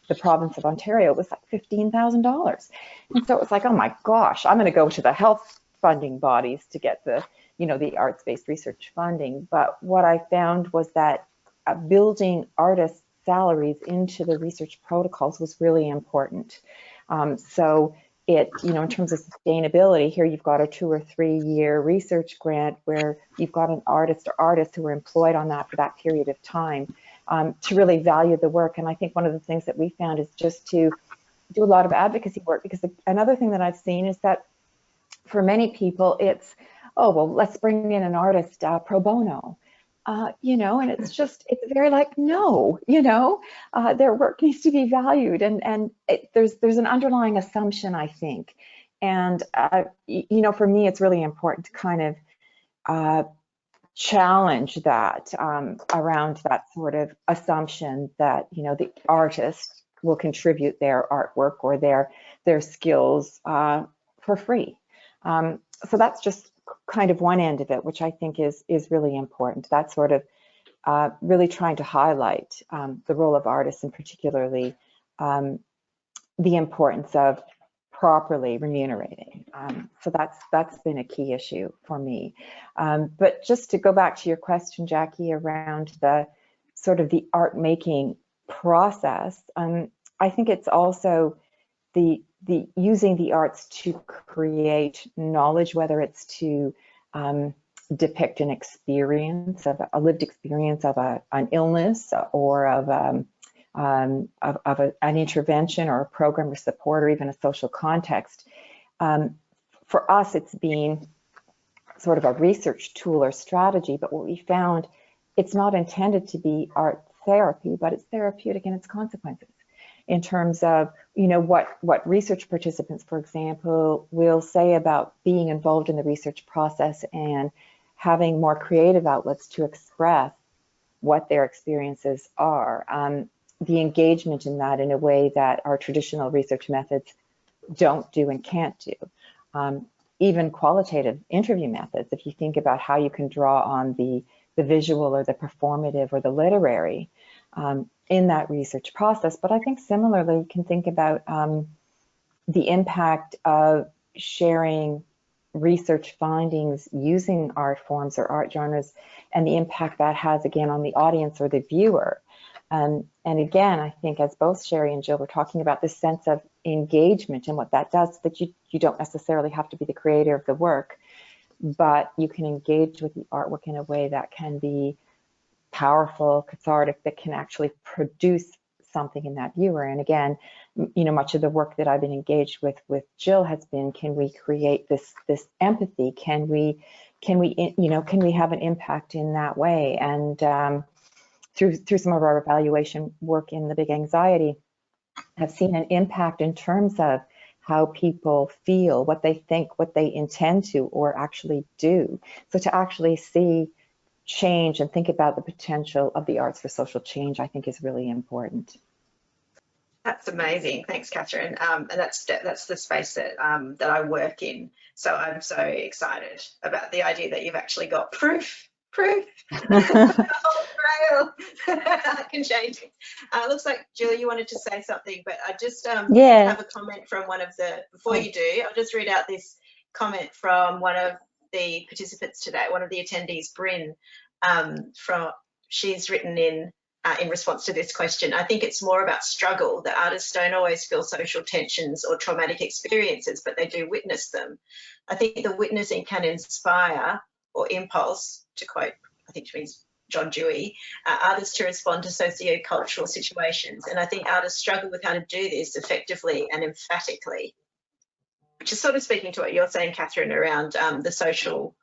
the province of Ontario was like $15,000, and so it was like, oh my gosh, I'm going to go to the health funding bodies to get the the arts-based research funding. But what I found was that building artists' salaries into the research protocols was really important. So it, in terms of sustainability, here you've got a 2 or 3 year research grant where you've got an artist or artists who are employed on that for that period of time, to really value the work. And I think one of the things that we found is just to do a lot of advocacy work, because another thing that I've seen is that for many people it's, oh, well, let's bring in an artist pro bono. And it's very like, no, their work needs to be valued, and there's an underlying assumption, I think. And, for me, it's really important to kind of challenge that around that sort of assumption that, the artist will contribute their artwork or their skills for free. So that's just kind of one end of it, which I think is really important. That's sort of really trying to highlight the role of artists, and particularly the importance of properly remunerating. So that's been a key issue for me. But just to go back to your question, Jackie, around the sort of the art making process, I think it's also the using the arts to create knowledge, whether it's to depict an experience, of a lived experience of an illness, or of an intervention or a program or support, or even a social context. For us, it's been sort of a research tool or strategy, but what we found, it's not intended to be art therapy, but it's therapeutic in its consequences, in terms of, what research participants, for example, will say about being involved in the research process and having more creative outlets to express what their experiences are. The engagement in that in a way that our traditional research methods don't do and can't do. Even qualitative interview methods, if you think about how you can draw on the visual or the performative or the literary in that research process. But I think similarly, you can think about the impact of sharing research findings using art forms or art genres, and the impact that has, again, on the audience or the viewer. And again, I think, as both Sherry and Jill were talking about, this sense of engagement and what that does, that you don't necessarily have to be the creator of the work, but you can engage with the artwork in a way that can be powerful, cathartic, that can actually produce something in that viewer. And again, much of the work that I've been engaged with Jill has been, can we create this empathy? Can we have an impact in that way? And through some of our evaluation work in the Big Anxiety, have seen an impact in terms of how people feel, what they think, what they intend to or actually do. So to actually see change and think about the potential of the arts for social change, I think is really important. That's amazing. Thanks, Katherine. And that's the space that that I work in. So I'm so excited about the idea that you've actually got proof. The whole trail can change it. Looks like Jill, you wanted to say something, but I just have a comment from one of the, before you do, I'll just read out this comment from one of the participants today, one of the attendees, Bryn, she's written in response to this question. I think it's more about struggle, that artists don't always feel social tensions or traumatic experiences, but they do witness them. I think the witnessing can inspire or impulse, to quote, I think she means John Dewey, artists to respond to socio-cultural situations. And I think artists struggle with how to do this effectively and emphatically, which is sort of speaking to what you're saying, Katherine, around the social.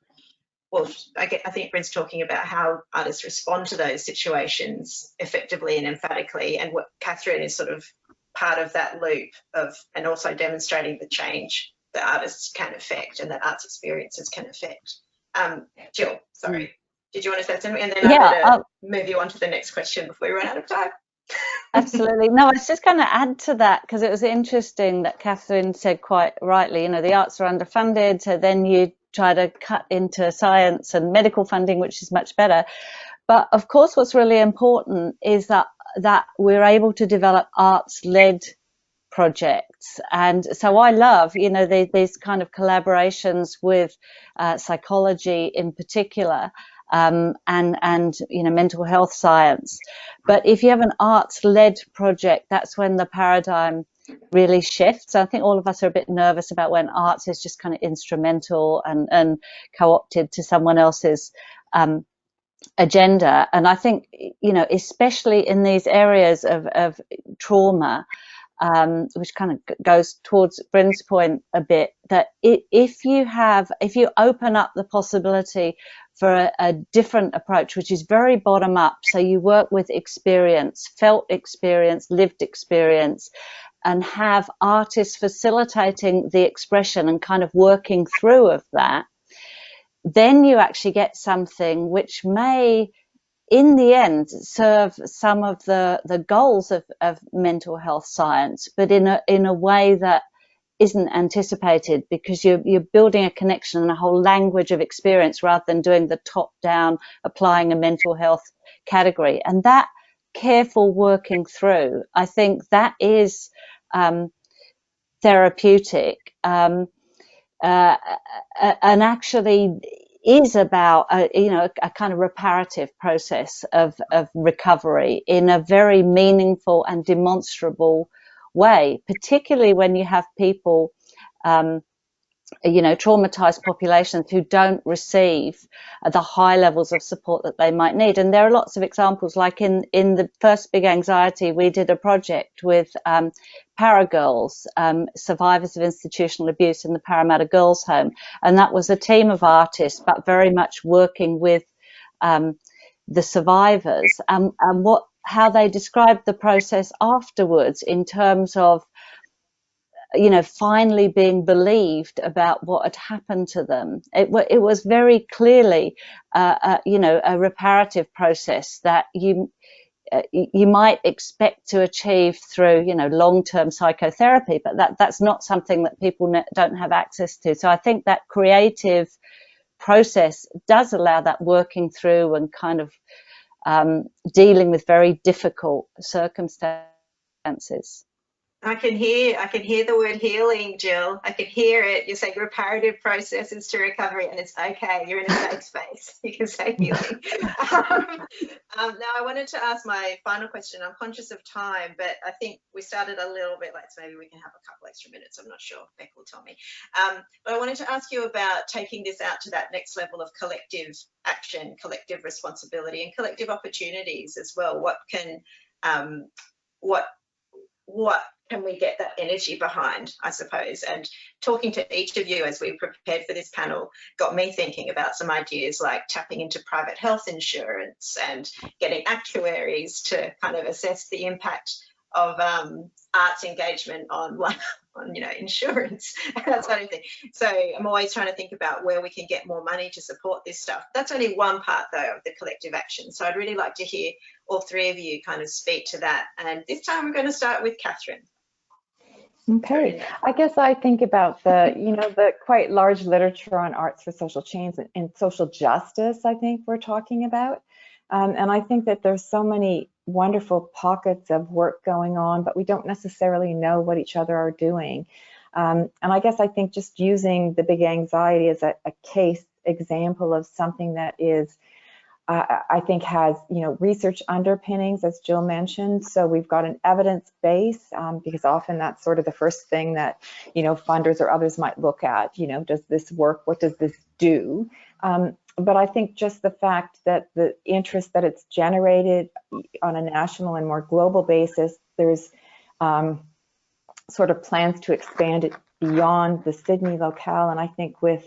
Well, I think Bryn's talking about how artists respond to those situations effectively and emphatically, and what Katherine is sort of part of that loop of, and also demonstrating the change that artists can affect and that arts experiences can affect. Jill, sorry, did you want to say something? And then I'm going to move you on to the next question before we run out of time. Absolutely. No, I was just going to add to that, because it was interesting that Katherine said quite rightly, you know, the arts are underfunded, so then you try to cut into science and medical funding, which is much better. But of course, what's really important is that we're able to develop arts-led projects. And so I love, you know, these kind of collaborations with psychology in particular, and you know, mental health science. But if you have an arts-led project, that's when the paradigm really shifts. I think all of us are a bit nervous about when arts is just kind of instrumental and co-opted to someone else's agenda. And I think, you know, especially in these areas of trauma, which kind of goes towards Bryn's point a bit, that if you open up the possibility for a different approach, which is very bottom up, so you work with experience, felt experience, lived experience, and have artists facilitating the expression and kind of working through of that, then you actually get something which may, in the end, serve some of the goals of mental health science, but in a way that isn't anticipated, because you're building a connection and a whole language of experience rather than doing the top-down applying a mental health category. And that careful working through, I think that is therapeutic, and actually is about you know, a kind of reparative process of recovery in a very meaningful and demonstrable way, particularly when you have people, you know, traumatized populations who don't receive the high levels of support that they might need. And there are lots of examples, like in the first Big Anxiety, we did a project with Paragirls, survivors of institutional abuse in the Parramatta Girls' Home. And that was a team of artists, but very much working with the survivors, and how they described the process afterwards in terms of, you know, finally being believed about what had happened to them. It was very clearly, you know, a reparative process that you might expect to achieve through, you know, long-term psychotherapy, but that's not something that people don't have access to. So I think that creative process does allow that working through and kind of dealing with very difficult circumstances. I can hear the word healing, Jill. I can hear it. You're saying reparative processes to recovery, and it's okay. You're in a safe space. You can say healing. Now, I wanted to ask my final question. I'm conscious of time, but I think we started a little bit late, so maybe we can have a couple extra minutes. I'm not sure. Beck will tell me. But I wanted to ask you about taking this out to that next level of collective action, collective responsibility, and collective opportunities as well. What can we get that energy behind, I suppose? And talking to each of you as we prepared for this panel got me thinking about some ideas like tapping into private health insurance and getting actuaries to kind of assess the impact of arts engagement on on insurance and that sort of thing. So I'm always trying to think about where we can get more money to support this stuff. That's only one part, though, of the collective action. So I'd really like to hear all three of you kind of speak to that. And this time we're going to start with Katherine. Okay, I guess I think about the quite large literature on arts for social change and social justice, I think we're talking about. And I think that there's so many wonderful pockets of work going on, but we don't necessarily know what each other are doing. And I guess I think just using the big anxiety as a case example of something that is I think has, research underpinnings, as Jill mentioned. So we've got an evidence base, because often that's sort of the first thing that, funders or others might look at. Does this work? What does this do? But I think just the fact that the interest that it's generated on a national and more global basis, there's sort of plans to expand it beyond the Sydney locale. And I think with,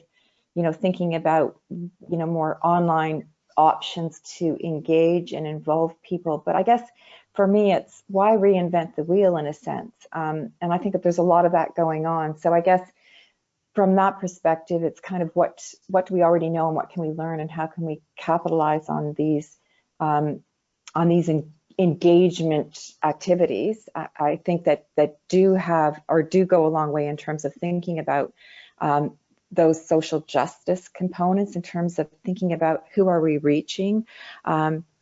thinking about, more online options to engage and involve people. But I guess for me, it's why reinvent the wheel in a sense. And I think that there's a lot of that going on. So I guess from that perspective, it's kind of what do we already know and what can we learn and how can we capitalize on these engagement activities. I think that do go a long way in terms of thinking about those social justice components, in terms of thinking about who are we reaching,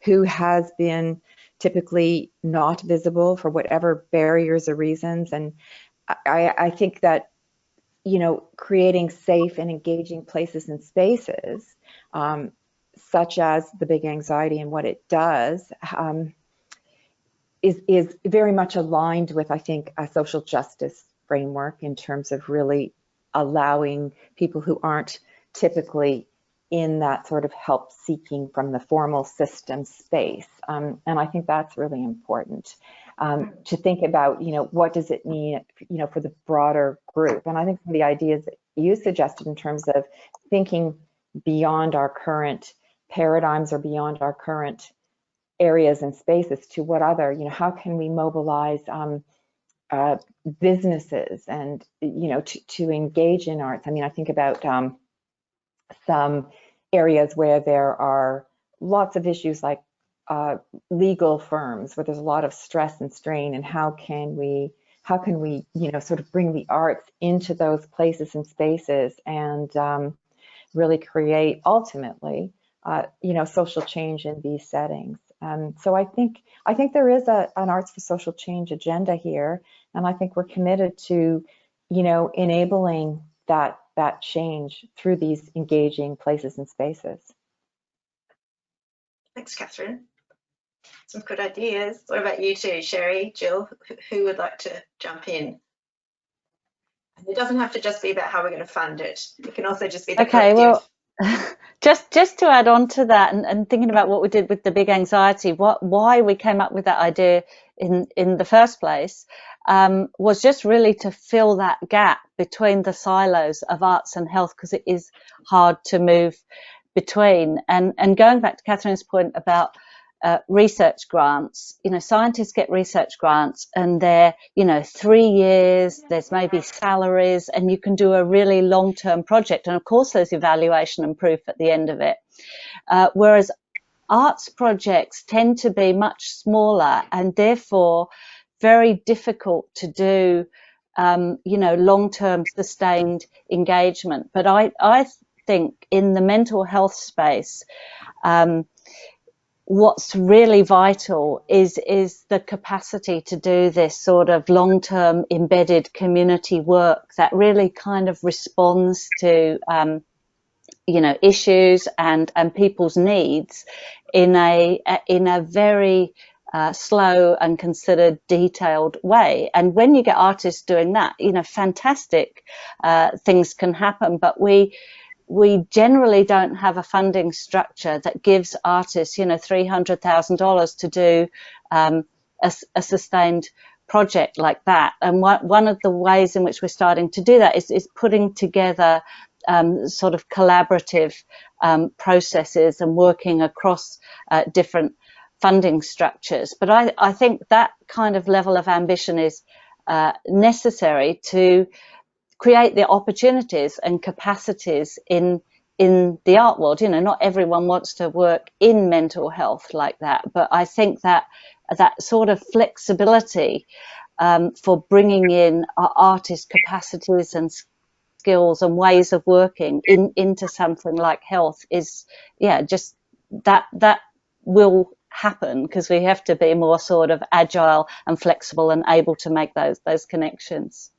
who has been typically not visible for whatever barriers or reasons. And I think that, creating safe and engaging places and spaces, such as the big anxiety and what it does, is very much aligned with, I think, a social justice framework in terms of really allowing people who aren't typically in that sort of help seeking from the formal system space. And I think that's really important to think about, what does it mean, for the broader group. And I think some of the ideas that you suggested in terms of thinking beyond our current paradigms or beyond our current areas and spaces to what other, how can we mobilize businesses and, to engage in arts. I mean, I think about some areas where there are lots of issues like legal firms, where there's a lot of stress and strain, and how can we, sort of bring the arts into those places and spaces and really create ultimately, social change in these settings. So I think there is an arts for social change agenda here, and I think we're committed to, enabling that change through these engaging places and spaces. Thanks, Katherine. Some good ideas. What about you two, Sherre, Jill? Who would like to jump in? And it doesn't have to just be about how we're going to fund it. It can also just be the collective. Well, just to add on to that, and thinking about what we did with the big anxiety, why we came up with that idea in the first place, was just really to fill that gap between the silos of arts and health, because it is hard to move between. And going back to Katherine's point about research grants, scientists get research grants and they're, 3 years, there's maybe salaries, and you can do a really long-term project. And of course, there's evaluation and proof at the end of it. Whereas arts projects tend to be much smaller and therefore very difficult to do, long-term sustained engagement. But I think in the mental health space, what's really vital is the capacity to do this sort of long-term embedded community work that really kind of responds to issues and people's needs in a very slow and considered, detailed way. And when you get artists doing that, fantastic things can happen. But we generally don't have a funding structure that gives artists, $300,000 to do a sustained project like that. And one of the ways in which we're starting to do that is putting together sort of collaborative processes and working across different funding structures. But I think that kind of level of ambition is necessary to create the opportunities and capacities in the art world. You know, not everyone wants to work in mental health like that, but I think that sort of flexibility for bringing in our artist capacities and skills and ways of working into something like health is, yeah, just that will happen, because we have to be more sort of agile and flexible and able to make those connections.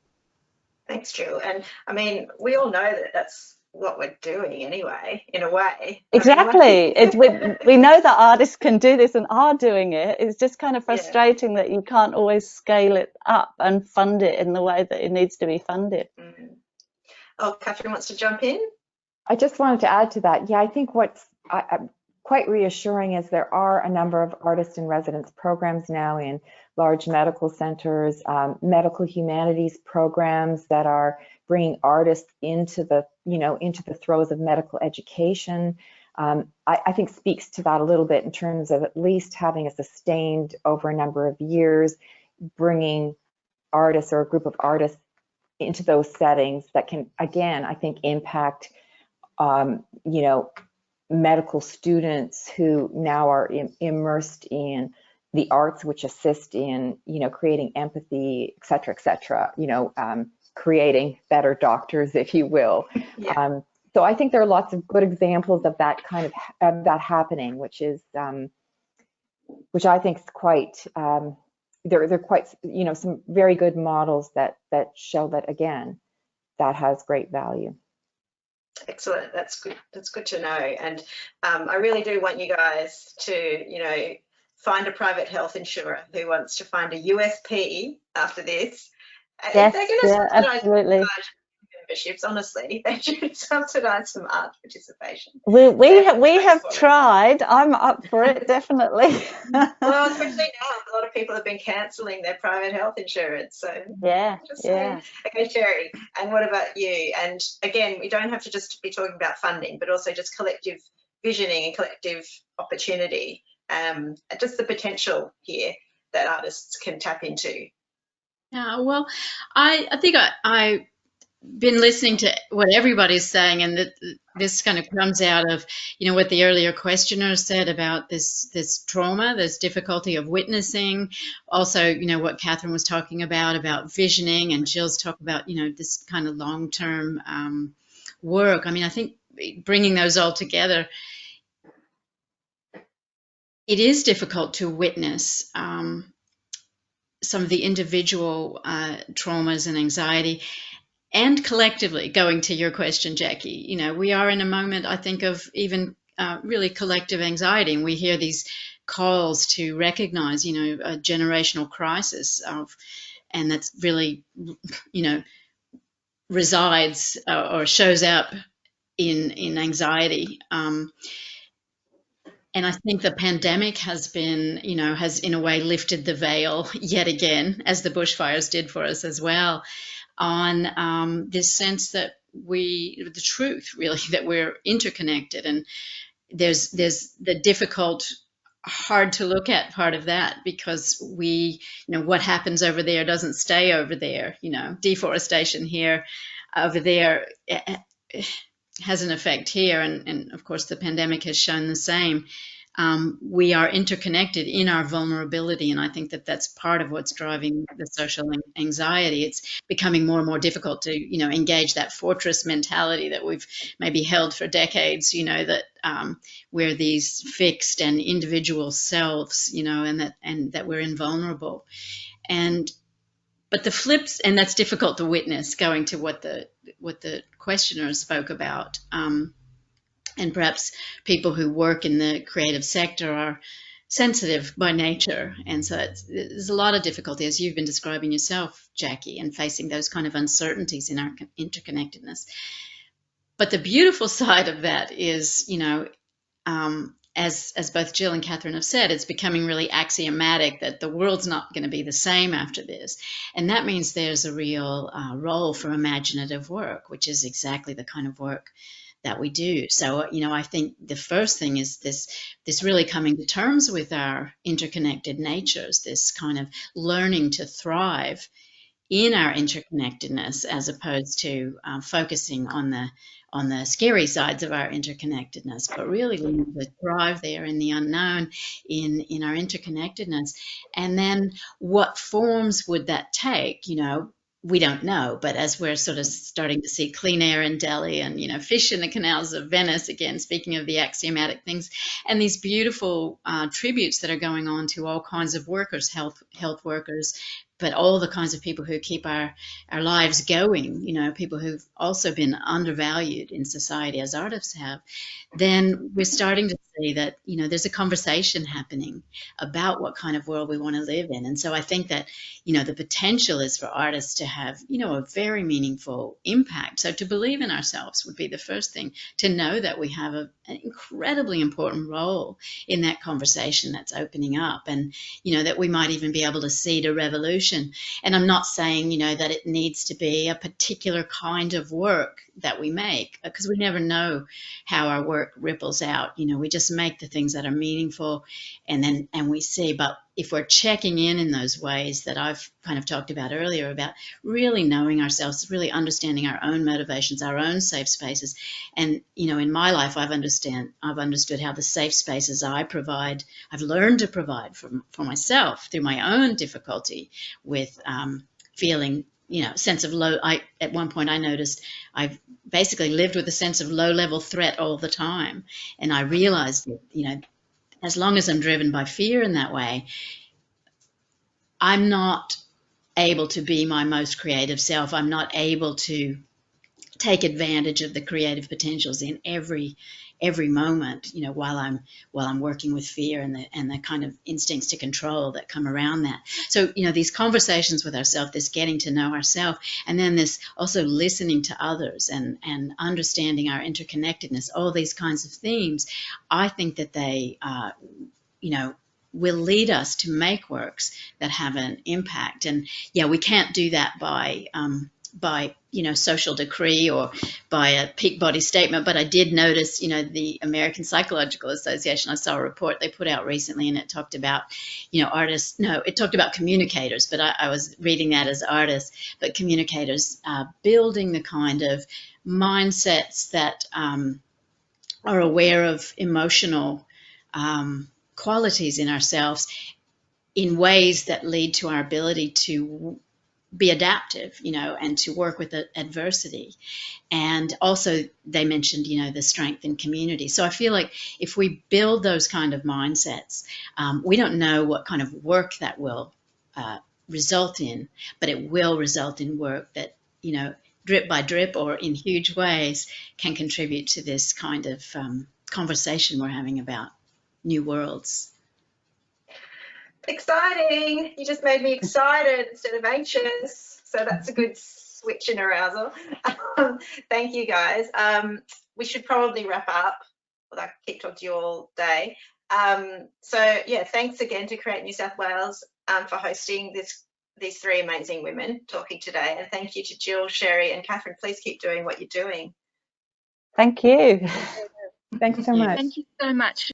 Thanks, Jill. And I mean, we all know that that's what we're doing anyway, in a way. Exactly. I mean, we know that artists can do this and are doing it. It's just kind of frustrating that you can't always scale it up and fund it in the way that it needs to be funded. Mm. Oh, Katherine wants to jump in. I just wanted to add to that. Yeah, I think what's quite reassuring is there are a number of artist in residence programs now in large medical centers, medical humanities programs that are bringing artists into the throes of medical education. I think speaks to that a little bit in terms of at least having a sustained over a number of years, bringing artists or a group of artists into those settings that can, again, I think impact, medical students who now are immersed in the arts, which assist in, creating empathy, et cetera, creating better doctors, if you will. Yeah. So I think there are lots of good examples of that kind of that happening, which I think is quite, they're quite, some very good models that show that, again, that has great value. Excellent. That's good. That's good to know. And I really do want you guys to, find a private health insurer who wants to find a USP after this. Yes, they're going to subsidise absolutely. memberships. Honestly, they should subsidise some art participation. We have tried. I'm up for it, definitely. Well, especially now, a lot of people have been cancelling their private health insurance. So yeah. Okay, Sherry, and what about you? And again, we don't have to just be talking about funding, but also just collective visioning and collective opportunity, just the potential here that artists can tap into. Yeah, well, I think I've been listening to what everybody's saying, and that this kind of comes out of, what the earlier questioner said about this trauma, this difficulty of witnessing. Also, what Katherine was talking about visioning, and Jill's talk about, this kind of long-term work. I mean, I think bringing those all together, it is difficult to witness some of the individual traumas and anxiety, and collectively, going to your question, Jackie, we are in a moment, I think, of even really collective anxiety, and we hear these calls to recognize, a generational crisis and that's really, resides or shows up in anxiety. And I think the pandemic has been, has in a way lifted the veil yet again, as the bushfires did for us as well, on this sense that the truth really, that we're interconnected. And there's the difficult, hard to look at part of that, because what happens over there doesn't stay over there. Deforestation here, over there, has an effect here, and of course the pandemic has shown the same. We are interconnected in our vulnerability, and I think that that's part of what's driving the social anxiety. It's becoming more and more difficult to engage that fortress mentality that we've maybe held for decades, that we're these fixed and individual selves, and that we're invulnerable. But the flips, and that's difficult to witness, going to what the questioner spoke about, and perhaps people who work in the creative sector are sensitive by nature, and so there's a lot of difficulty, as you've been describing yourself, Jackie, and facing those kind of uncertainties in our interconnectedness. But the beautiful side of that is, as both Jill and Katherine have said, it's becoming really axiomatic that the world's not going to be the same after this. And that means there's a real role for imaginative work, which is exactly the kind of work that we do. So, I think the first thing is this really coming to terms with our interconnected natures, this kind of learning to thrive in our interconnectedness, as opposed to focusing on the scary sides of our interconnectedness, but really learning to thrive there in the unknown, in our interconnectedness. And then what forms would that take? You know, we don't know, but as we're sort of starting to see clean air in Delhi and, you know, fish in the canals of Venice, again, speaking of the axiomatic things, and these beautiful tributes that are going on to all kinds of workers, health workers, but all the kinds of people who keep our lives going, you know, people who've also been undervalued in society as artists have, then we're starting to see that, you know, there's a conversation happening about what kind of world we want to live in. And so I think that, you know, the potential is for artists to have, you know, a very meaningful impact. So to believe in ourselves would be the first thing, to know that we have an incredibly important role in that conversation that's opening up, and, you know, that we might even be able to seed a revolution. And I'm not saying, you know, that it needs to be a particular kind of work that we make, because we never know how our work ripples out. You know, we just make the things that are meaningful, and we see. But if we're checking in those ways that I've kind of talked about earlier, about really knowing ourselves, really understanding our own motivations, our own safe spaces. And, you know, in my life, I've understood how the safe spaces I provide, I've learned to provide for myself through my own difficulty with feeling, you know, sense of low. At one point I noticed I've basically lived with a sense of low-level threat all the time. And I realized that, you know, as long as I'm driven by fear in that way, I'm not able to be my most creative self. I'm not able to take advantage of the creative potentials in every moment, you know, while I'm working with fear and the kind of instincts to control that come around that. So, you know, these conversations with ourselves, this getting to know ourselves, and then this also listening to others and understanding our interconnectedness, all these kinds of themes, I think that they, you know, will lead us to make works that have an impact. And yeah, we can't do that by you know, social decree or by a peak body statement. But I did notice, you know, the American Psychological Association, I saw a report they put out recently, and it talked about, you know, artists, no, it talked about communicators, but I was reading that as artists, but communicators building the kind of mindsets that are aware of emotional qualities in ourselves in ways that lead to our ability to be adaptive, you know, and to work with adversity. And also they mentioned, you know, the strength in community. So I feel like if we build those kind of mindsets, we don't know what kind of work that will result in, but it will result in work that, you know, drip by drip or in huge ways can contribute to this kind of conversation we're having about new worlds. Exciting. You just made me excited instead of anxious. So that's a good switch in arousal. Thank you, guys. We should probably wrap up. Well, I keep talking to you all day. So yeah, thanks again to Create New South Wales for hosting these three amazing women talking today. And thank you to Jill, Sherre and Katherine. Please keep doing what you're doing. Thank you. Thanks so much. Thank you so much.